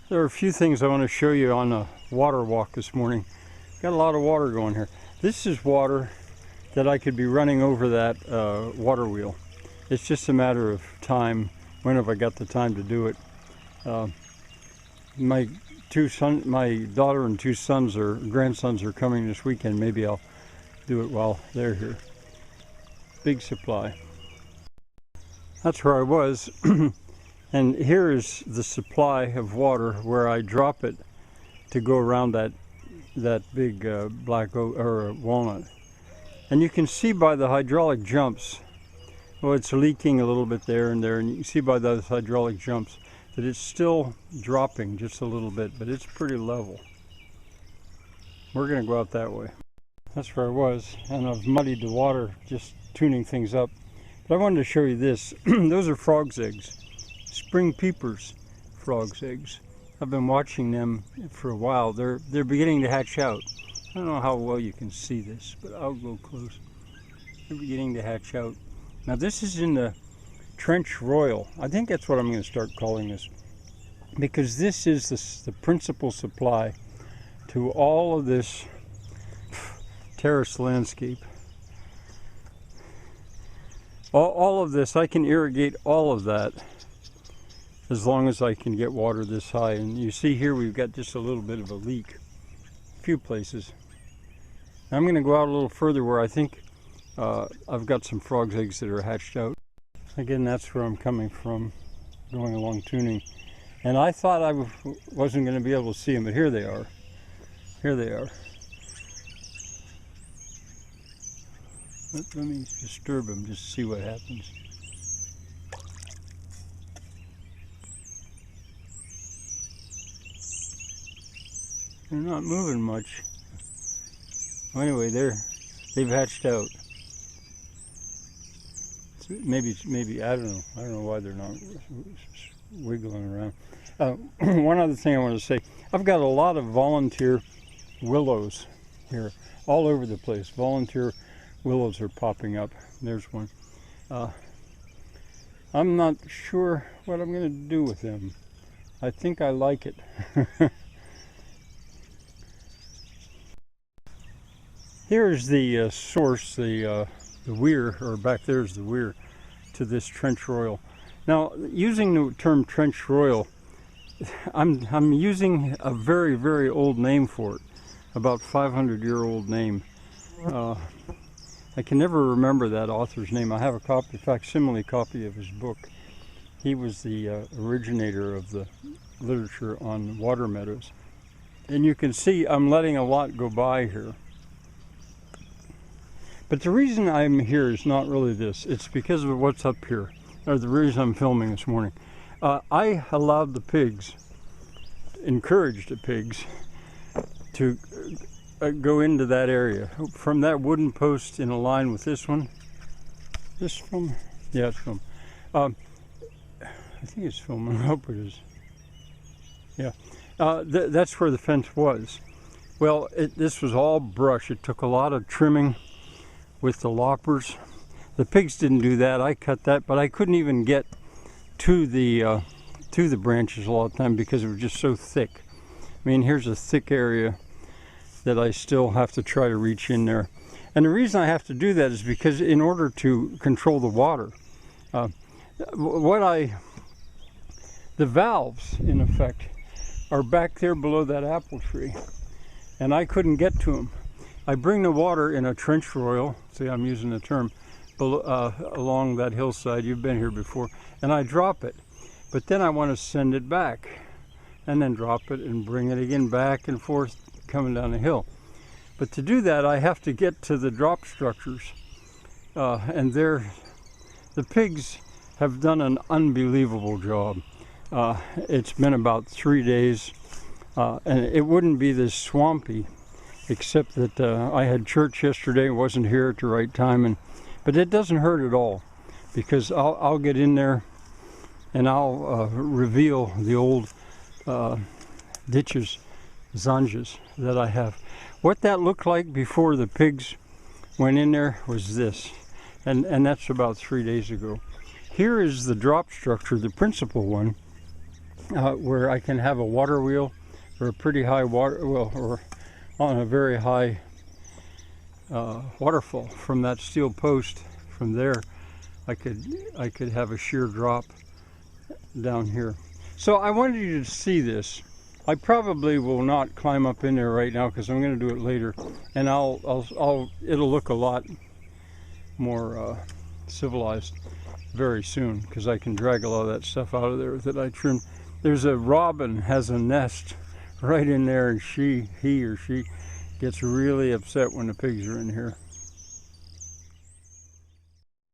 There are a few things I want to show you on a water walk this morning. Got a lot of water going here. This is water that I could be running over that water wheel. It's just a matter of time, when have I got the time to do it. My daughter and two grandsons are coming this weekend. Maybe I'll do it while they're here. Big supply. That's where I was. And here is the supply of water where I drop it to go around that big black oak or walnut. And you can see by the hydraulic jumps, well, it's leaking a little bit there and there, and you can see by those hydraulic jumps that it's still dropping just a little bit, but it's pretty level. We're going to go out that way. That's where I was, and I've muddied the water just tuning things up. But I wanted to show you this. Those are frogs' eggs. Spring peepers frogs' eggs. I've been watching them for a while. They're beginning to hatch out. I don't know how well you can see this, but I'll go close. They're beginning to hatch out. Now this is in the trench royal. I think that's what I'm going to start calling this, because this is the principal supply to all of this terrace landscape. All of this, I can irrigate all of that as long as I can get water this high. And you see here we've got just a little bit of a leak, a few places. I'm going to go out a little further where I think I've got some frogs' eggs that are hatched out. Again, that's where I'm coming from, going along tuning. And I thought I wasn't going to be able to see them, but here they are. Here they are. Let me disturb them just to see what happens. They're not moving much. Well, anyway, they've hatched out. So maybe I don't know why they're not wiggling around. One other thing I want to say, I've got a lot of volunteer willows here, all over the place. Volunteer willows are popping up. There's one. I'm not sure what I'm going to do with them. I think I like it. Here's the source, the weir, or back there's the weir to this trench royal. Now, using the term trench royal, I'm using a very, very old name for it, about 500-year-old name. I can never remember that author's name. I have a facsimile copy of his book. He was the originator of the literature on water meadows. And you can see I'm letting a lot go by here. But the reason I'm here is not really this. It's because of what's up here, or the reason I'm filming this morning. I allowed the pigs, encouraged the pigs to go into that area. From that wooden post in a line with this one. This film? Yeah, it's film. I think it's film. I hope it is. Yeah. That's where the fence was. Well, this was all brush. It took a lot of trimming with the loppers. The pigs didn't do that. I cut that, but I couldn't even get to the branches a lot of the time because it was just so thick. I mean, here's a thick area that I still have to try to reach in there. And the reason I have to do that is because in order to control the water, the valves, in effect, are back there below that apple tree. And I couldn't get to them. I bring the water in a trench royal, see I'm using the term, along that hillside, you've been here before, and I drop it. But then I want to send it back, and then drop it and bring it again back and forth, coming down the hill. But to do that, I have to get to the drop structures, and the pigs have done an unbelievable job. It's been about 3 days, and it wouldn't be this swampy, except that I had church yesterday, wasn't here at the right time, but it doesn't hurt at all, because I'll get in there and I'll reveal the old ditches, zanjas that I have. What that looked like before the pigs went in there was this, and that's about 3 days ago. Here is the drop structure, the principal one, where I can have a water wheel or a pretty high water wheel, or on a very high waterfall from that steel post. From there I could have a sheer drop down here. So I wanted you to see this. I probably will not climb up in there right now because I'm going to do it later, and it'll look a lot more civilized very soon because I can drag a lot of that stuff out of there that I trimmed. There's a robin has a nest right in there, and he or she gets really upset when the pigs are in here.